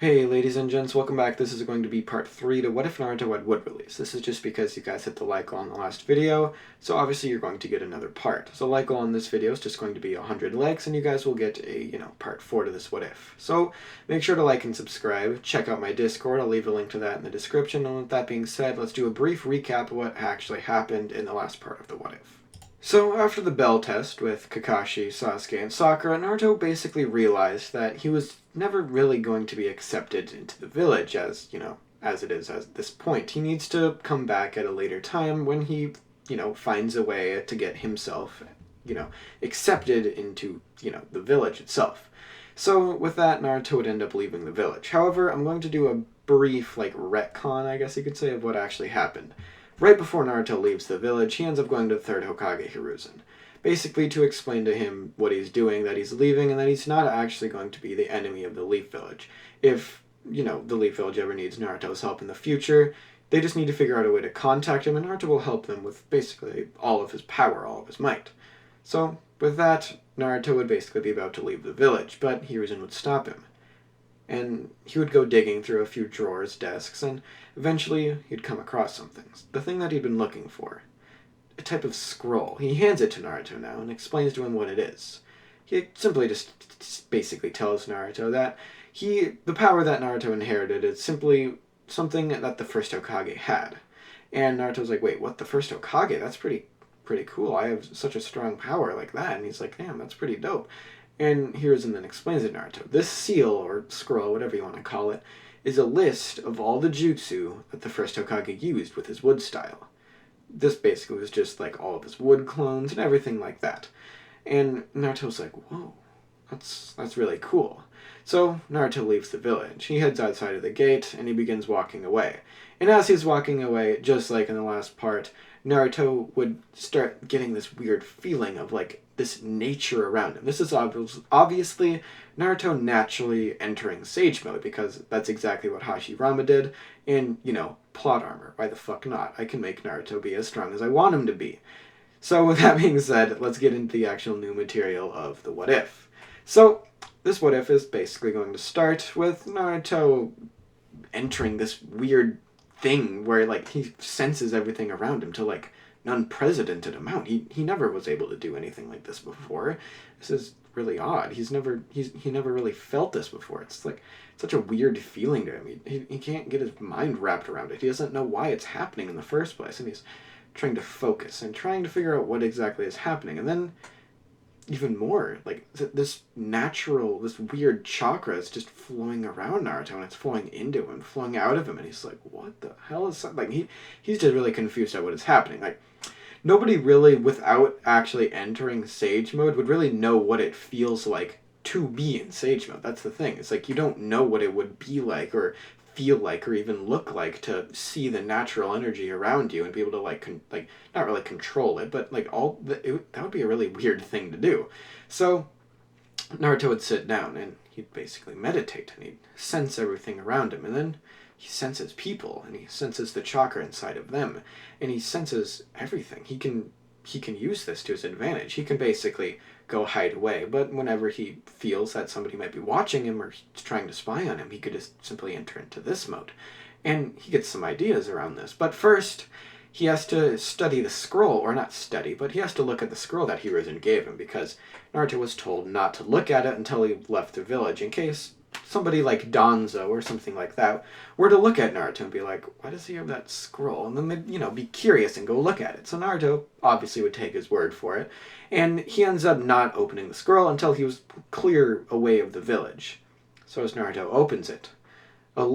Hey ladies and gents, welcome back. This is going to be part 3 to What If Naruto had Wood Release. This is just because you guys hit the like on the last video, so obviously you're going to get another part. So like on this video is just going to be 100 likes, and you guys will get a, part 4 to this What If. So make sure to like and subscribe, check out my Discord, I'll leave a link to that in the description, and with that being said, let's do a brief recap of what actually happened in the last part of the What If. So, after the bell test with Kakashi, Sasuke, and Sakura, Naruto basically realized that he was never really going to be accepted into the village as it is at this point. He needs to come back at a later time when he, finds a way to get himself, accepted into, the village itself. So, with that, Naruto would end up leaving the village. However, I'm going to do a brief, retcon, I guess you could say, of what actually happened. Right before Naruto leaves the village, he ends up going to the third Hokage, Hiruzen. Basically to explain to him what he's doing, that he's leaving, and that he's not actually going to be the enemy of the Leaf Village. If, the Leaf Village ever needs Naruto's help in the future, they just need to figure out a way to contact him, and Naruto will help them with basically all of his power, all of his might. So, with that, Naruto would basically be about to leave the village, but Hiruzen would stop him. And he would go digging through a few drawers, desks, and eventually he'd come across something. The thing that he'd been looking for. A type of scroll. He hands it to Naruto now and explains to him what it is. He simply just basically tells Naruto that the power that Naruto inherited is simply something that the first Hokage had. And Naruto's like, wait, what, the first Hokage? That's pretty cool. I have such a strong power like that. And he's like, damn, that's pretty dope. And Hiruzen then explains to Naruto, this seal, or scroll, whatever you want to call it, is a list of all the jutsu that the first Hokage used with his wood style. This basically was just like all of his wood clones and everything like that. And Naruto's like, whoa, that's really cool. So Naruto leaves the village. He heads outside of the gate and he begins walking away. And as he's walking away, just like in the last part, Naruto would start getting this weird feeling of this nature around him. This is obviously Naruto naturally entering Sage Mode because that's exactly what Hashirama did. And, plot armor. Why the fuck not? I can make Naruto be as strong as I want him to be. So with that being said, let's get into the actual new material of the What If. So, this What If is basically going to start with Naruto entering this weird thing where he senses everything around him to an unprecedented amount. He never was able to do anything like this before. This is really odd. He never really felt this before. It's such a weird feeling to him. He can't get his mind wrapped around it. He doesn't know why it's happening in the first place, and he's trying to focus and trying to figure out what exactly is happening. And then even more, this weird chakra is just flowing around Naruto, and it's flowing into him, flowing out of him, and he's like, what the hell is that? He's just really confused at what is happening. Nobody really, without actually entering Sage Mode, would really know what it feels like to be in Sage Mode. That's the thing. It's you don't know what it would be like, or feel like, or even look like to see the natural energy around you and be able to not really control it, but that would be a really weird thing to do. So Naruto would sit down and he'd basically meditate and he'd sense everything around him, and then he senses people and he senses the chakra inside of them, and he senses everything. He can use this to his advantage. He can basically go hide away, but whenever he feels that somebody might be watching him or trying to spy on him, he could just simply enter into this mode. And he gets some ideas around this. But first, he has to study the scroll, or not study, but he has to look at the scroll that Hiruzen gave him, because Naruto was told not to look at it until he left the village, in case somebody like Danzo or something like that were to look at Naruto and be like, why does he have that scroll? And then they'd, be curious and go look at it. So Naruto obviously would take his word for it. And he ends up not opening the scroll until he was clear away of the village. So as Naruto opens it, a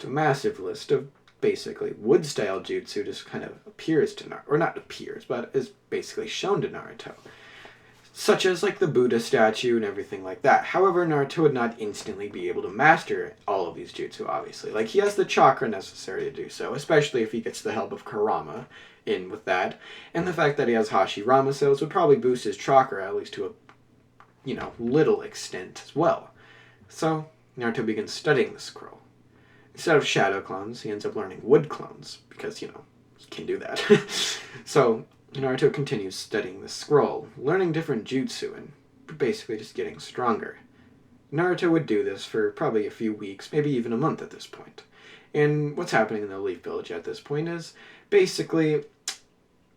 massive list of basically wood-style jutsu just kind of appears to Naruto. Or not appears, but is basically shown to Naruto, such as the Buddha statue and everything like that. However, Naruto would not instantly be able to master all of these jutsu, obviously. He has the chakra necessary to do so, especially if he gets the help of Kurama in with that. And the fact that he has Hashirama cells would probably boost his chakra, at least to a, little extent as well. So, Naruto begins studying the scroll. Instead of shadow clones, he ends up learning wood clones, because, he can do that. So, Naruto continues studying the scroll, learning different jutsu, and basically just getting stronger. Naruto would do this for probably a few weeks, maybe even a month at this point. And what's happening in the Leaf Village at this point is basically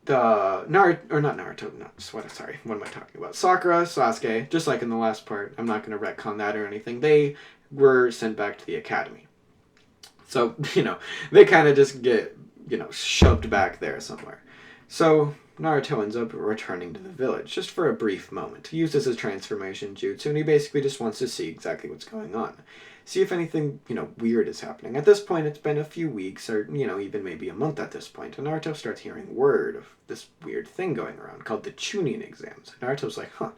the not Naruto, not sorry, what am I talking about? Sakura, Sasuke, just like in the last part, I'm not going to retcon that or anything, they were sent back to the academy. So, they kind of just get, shoved back there somewhere. So, Naruto ends up returning to the village, just for a brief moment. He uses his transformation jutsu, and he basically just wants to see exactly what's going on. See if anything, weird is happening. At this point, it's been a few weeks, or, even maybe a month at this point, and Naruto starts hearing word of this weird thing going around called the Chunin exams. Naruto's like, huh,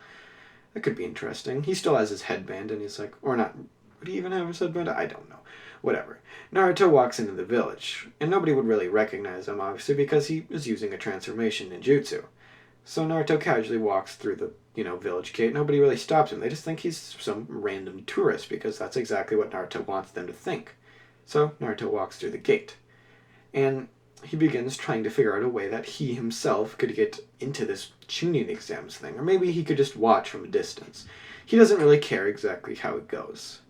that could be interesting. He still has his headband, and he's like, or not, would he even have his headband? I don't know. Whatever. Naruto walks into the village, and nobody would really recognize him, obviously, because he is using a transformation ninjutsu. So Naruto casually walks through the, village gate. Nobody really stops him. They just think he's some random tourist, because that's exactly what Naruto wants them to think. So Naruto walks through the gate, and he begins trying to figure out a way that he himself could get into this Chunin exams thing, or maybe he could just watch from a distance. He doesn't really care exactly how it goes.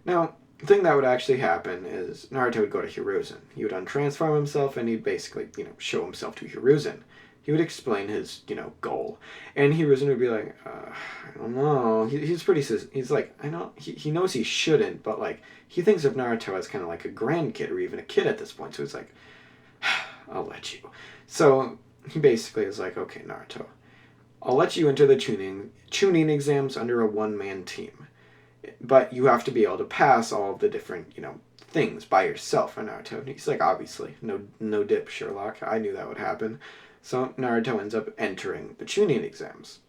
Now, the thing that would actually happen is Naruto would go to Hiruzen. He would untransform himself, and he'd basically, show himself to Hiruzen. He would explain his, goal. And Hiruzen would be like, I don't know. He's pretty, he's like, I know, he knows he shouldn't, but, like, he thinks of Naruto as kind of like a grandkid or even a kid at this point. So he's like, I'll let you. So he basically is like, okay, Naruto, I'll let you enter the Chunin exams under a one-man team. But you have to be able to pass all of the different, things by yourself. And Naruto, he's like, obviously, no dip, Sherlock. I knew that would happen. So Naruto ends up entering the Chunin exams.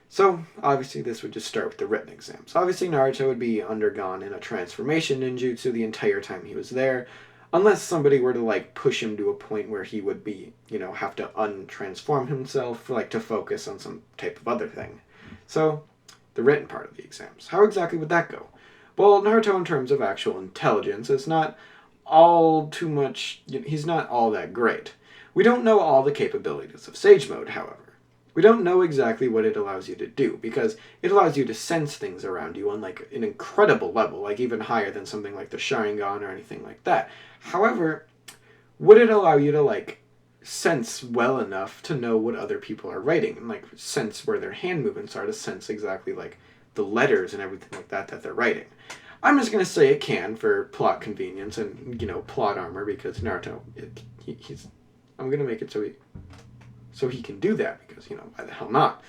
So, obviously, this would just start with the written exams. Obviously, Naruto would be undergone in a transformation ninjutsu the entire time he was there, unless somebody were to, like, push him to a point where he would be, have to untransform himself, like, to focus on some type of other thing. So, the written part of the exams. How exactly would that go? Well, Naruto, in terms of actual intelligence, is not all too much, he's not all that great. We don't know all the capabilities of Sage Mode, however. We don't know exactly what it allows you to do, because it allows you to sense things around you on, like, an incredible level, like even higher than something like the Sharingan or anything like that. However, would it allow you to, like, sense well enough to know what other people are writing, and, like, sense where their hand movements are to sense exactly, like, the letters and everything like that they're writing? I'm just going to say it can for plot convenience and, plot armor, because Naruto, he's... I'm going to make it so he can do that, because, why the hell not?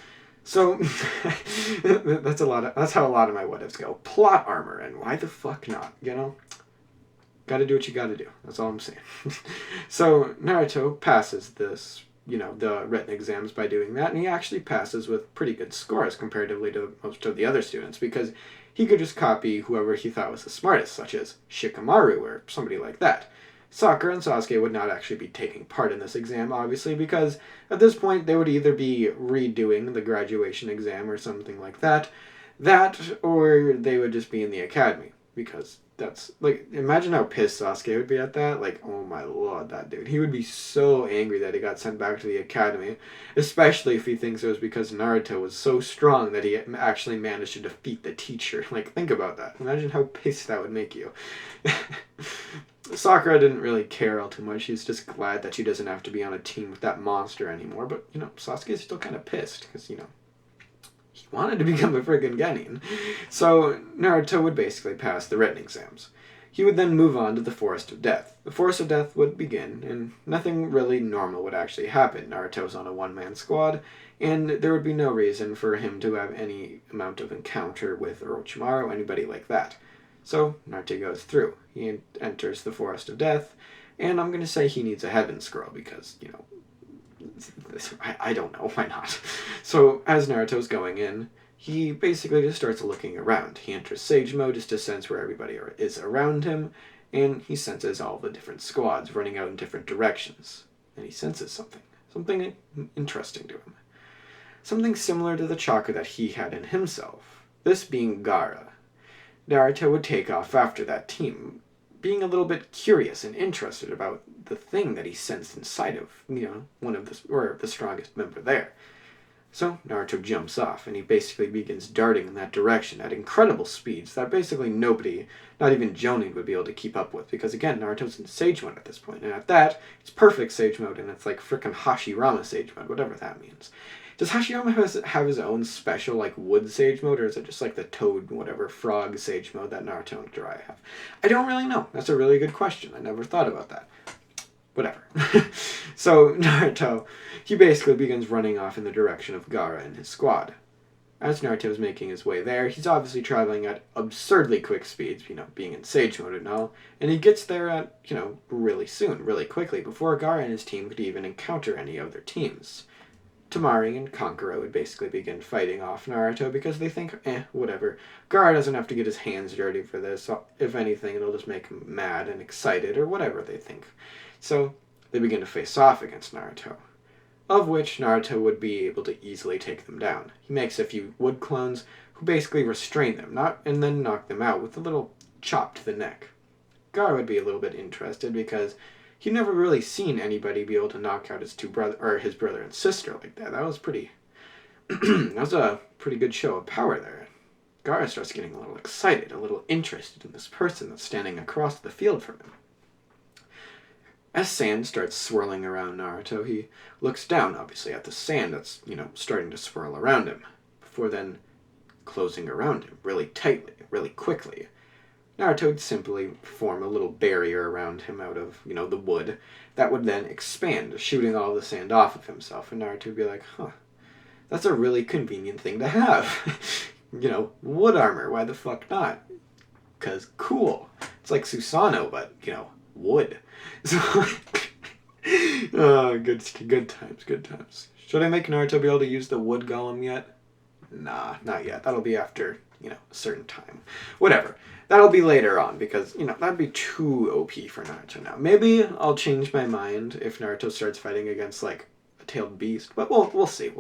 So, that's how a lot of my what-ifs go. Plot armor, and why the fuck not, Gotta do what you gotta do. That's all I'm saying. So, Naruto passes this, the written exams by doing that, and he actually passes with pretty good scores comparatively to most of the other students, because he could just copy whoever he thought was the smartest, such as Shikamaru or somebody like that. Sakura and Sasuke would not actually be taking part in this exam, obviously, because at this point they would either be redoing the graduation exam or something like that, or they would just be in the academy, because that's, like, imagine how pissed Sasuke would be at that. Like, oh my lord, that dude. He would be so angry that he got sent back to the academy, especially if he thinks it was because Naruto was so strong that he actually managed to defeat the teacher. Like, think about that. Imagine how pissed that would make you. Sakura didn't really care all too much. She's just glad that she doesn't have to be on a team with that monster anymore. But, Sasuke's still kind of pissed, because, he wanted to become a friggin' Genin. So, Naruto would basically pass the written exams. He would then move on to the Forest of Death. The Forest of Death would begin, and nothing really normal would actually happen. Naruto's on a one-man squad, and there would be no reason for him to have any amount of encounter with Orochimaru or anybody like that. So, Naruto goes through. He enters the Forest of Death, and I'm going to say he needs a Heaven Scroll, because, I don't know, why not? So, as Naruto's going in, he basically just starts looking around. He enters Sage Mode just to sense where everybody is around him, and he senses all the different squads running out in different directions. And he senses something interesting to him. Something similar to the chakra that he had in himself, this being Gaara. Naruto would take off after that team, being a little bit curious and interested about the thing that he sensed inside of, one of the strongest member there. So Naruto jumps off, and he basically begins darting in that direction at incredible speeds that basically nobody, not even Jonin, would be able to keep up with. Because again, Naruto's in Sage Mode at this point, and at that, it's perfect Sage Mode, and it's like frickin' Hashirama Sage Mode, whatever that means. Does Hashirama have his own special, like, wood Sage Mode, or is it just like the toad, whatever, frog Sage Mode that Naruto and Jiraiya have? I don't really know. That's a really good question. I never thought about that. Whatever. So Naruto, he basically begins running off in the direction of Gaara and his squad. As Naruto is making his way there, he's obviously traveling at absurdly quick speeds, being in Sage Mode and all, and he gets there at, really soon, really quickly, before Gaara and his team could even encounter any other teams. Temari and Kankuro would basically begin fighting off Naruto because they think, whatever. Gaara doesn't have to get his hands dirty for this. So if anything, it'll just make him mad and excited, or whatever they think. So they begin to face off against Naruto, of which Naruto would be able to easily take them down. He makes a few wood clones who basically restrain them, and then knock them out with a little chop to the neck. Gaara would be a little bit interested because he'd never really seen anybody be able to knock out his his brother and sister like that. That was pretty. That was a pretty good show of power there. Gaara starts getting a little excited, a little interested in this person that's standing across the field from him. As sand starts swirling around Naruto, he looks down, obviously, at the sand that's, starting to swirl around him, before then closing around him really tightly, really quickly. Naruto would simply form a little barrier around him out of, the wood, that would then expand, shooting all the sand off of himself, and Naruto would be like, that's a really convenient thing to have. Wood armor, why the fuck not? 'Cause cool. It's like Susanoo, but, wood. So, good times. Should I make Naruto be able to use the wood golem yet? Nah, not yet. That'll be after, a certain time. Whatever. That'll be later on, because, that'd be too OP for Naruto now. Maybe I'll change my mind if Naruto starts fighting against, like, a tailed beast. But we'll see.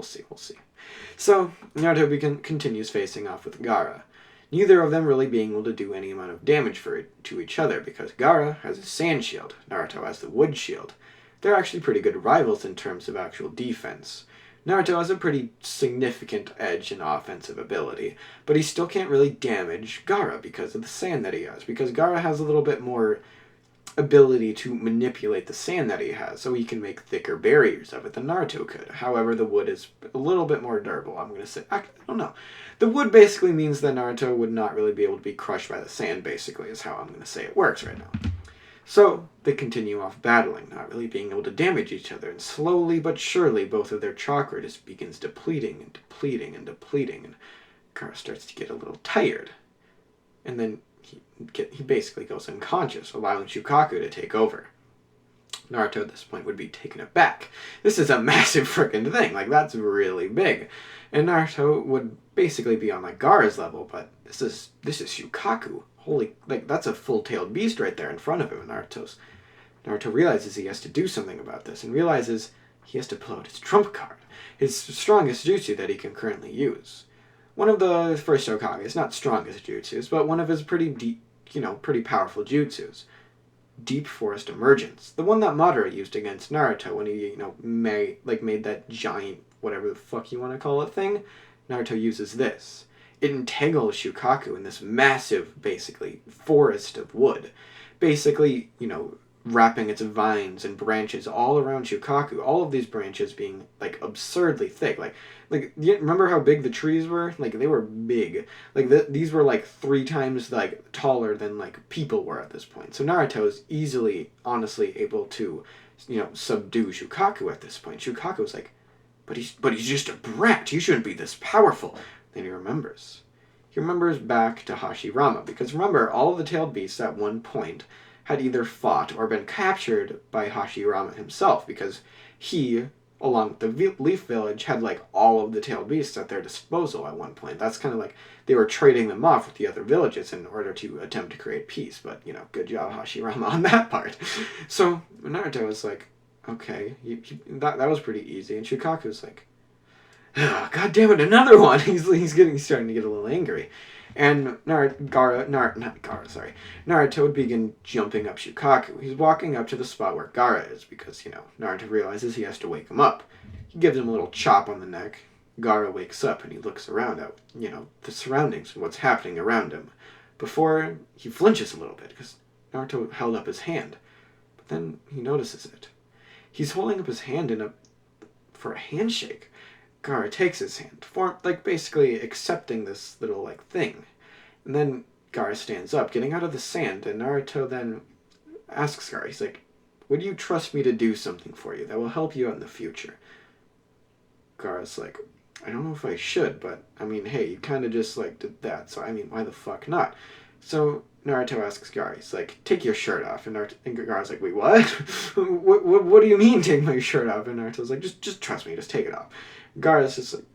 So, Naruto continues facing off with Gaara. Neither of them really being able to do any amount of damage to each other, because Gaara has a sand shield, Naruto has the wood shield. They're actually pretty good rivals in terms of actual defense. Naruto has a pretty significant edge in offensive ability, but he still can't really damage Gaara because of the sand that he has, because Gaara has a little bit more ability to manipulate the sand that he has, so he can make thicker barriers of it than Naruto could. However, the wood is a little bit more durable, I'm going to say. I don't know. The wood basically means that Naruto would not really be able to be crushed by the sand, basically, is how I'm going to say it works right now. So, they continue off battling, not really being able to damage each other, and slowly but surely both of their chakra just begins depleting, and Gaara starts to get a little tired. And then he basically goes unconscious, allowing Shukaku to take over. Naruto at this point would be taken aback. This is a massive frickin' thing, like that's really big. And Naruto would basically be on like Gaara's level, but this is Shukaku. Holy, like that's a full-tailed beast right there in front of him. Naruto realizes he has to do something about this, and realizes he has to pull out his trump card, his strongest jutsu that he can currently use. One of the first Hokage's, not strongest jutsus, but one of his pretty deep, pretty powerful jutsus. Deep Forest Emergence. The one that Madara used against Naruto when he, made that giant, whatever the fuck you want to call it thing. Naruto uses this. It entangles Shukaku in this massive, basically, forest of wood. Basically, wrapping its vines and branches all around Shukaku. All of these branches being, like, absurdly thick. Like you remember how big the trees were? Like, they were big. Like, these were, like, 3 times, like, taller than, like, people were at this point. So Naruto is easily, honestly, able to, subdue Shukaku at this point. Shukaku was like, but he's just a brat. He shouldn't be this powerful. Then he remembers. He remembers back to Hashirama. Because remember, all of the tailed beasts at one point had either fought or been captured by Hashirama himself, because he, along with the Leaf Village, had like all of the tailed beasts at their disposal at one point. That's kind of like they were trading them off with the other villages in order to attempt to create peace, but, good job Hashirama on that part. So Naruto was like, okay, that was pretty easy, and Shukaku was like, oh, God damn it, another one! He's starting to get a little angry. And Naruto would begin jumping up Shukaku. He's walking up to the spot where Gaara is because, Naruto realizes he has to wake him up. He gives him a little chop on the neck. Gaara wakes up and he looks around at, the surroundings and what's happening around him. Before, he flinches a little bit because Naruto held up his hand. But then he notices it. He's holding up his hand for a handshake. Gaara takes his hand, basically accepting this little, thing. And then Gaara stands up, getting out of the sand, and Naruto then asks Gaara, he's like, would you trust me to do something for you that will help you out in the future? Gaara's like, I don't know if I should, but, hey, you kind of just, did that, so, why the fuck not? So Naruto asks Gaara, he's like, take your shirt off, and Gaara's like, wait, what? what do you mean take my shirt off? And Naruto's like, just trust me, just take it off. Gaara's just like,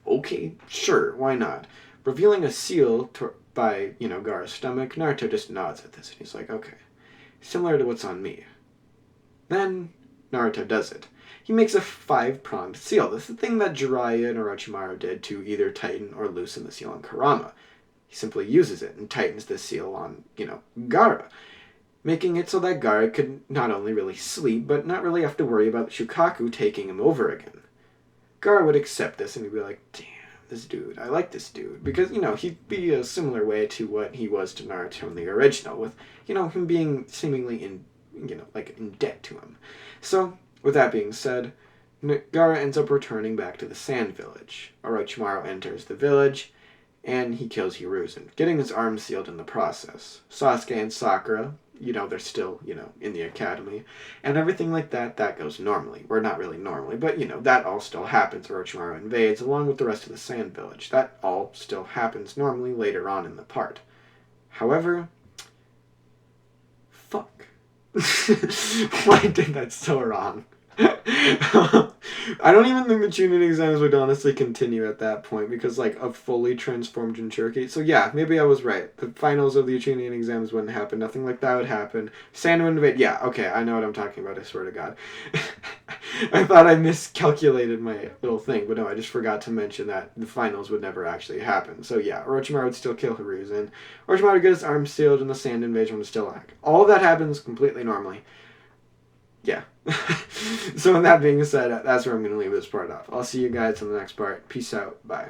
okay, sure, why not? Revealing a seal by, Gaara's stomach, Naruto just nods at this, and he's like, okay, similar to what's on me. Then Naruto does it. He makes a 5-pronged seal. This is the thing that Jiraiya and Orochimaru did to either tighten or loosen the seal on Kurama. He simply uses it and tightens the seal on, Gaara, making it so that Gaara could not only really sleep, but not really have to worry about Shukaku taking him over again. Gaara would accept this and he'd be like, damn, this dude, I like this dude. Because, he'd be a similar way to what he was to Naruto in the original, with, him being seemingly in debt to him. So, with that being said, Gaara ends up returning back to the Sand Village. Orochimaru enters the village, and he kills Hiruzen, getting his arm sealed in the process. Sasuke and Sakura, they're still, in the academy, and everything like that goes normally. Or not really normally, but, that all still happens. Orochimaru invades, along with the rest of the Sand Village. That all still happens normally later on in the part. However, fuck. Why did that so wrong? I don't even think the Chunin exams would honestly continue at that point because, a fully transformed Jinchuriki. So yeah, maybe I was right. The finals of the Chunin exams wouldn't happen. Nothing like that would happen. Sand would invade. Yeah, okay, I know what I'm talking about, I swear to God. I thought I miscalculated my little thing, but no, I just forgot to mention that the finals would never actually happen. So yeah, Orochimaru would still kill Hiruzen. Orochimaru would get his arm sealed and the Sand invasion would still act. All of that happens completely normally. Yeah. So with that being said, that's where I'm going to leave this part off. I'll see you guys in the next part. Peace out. Bye.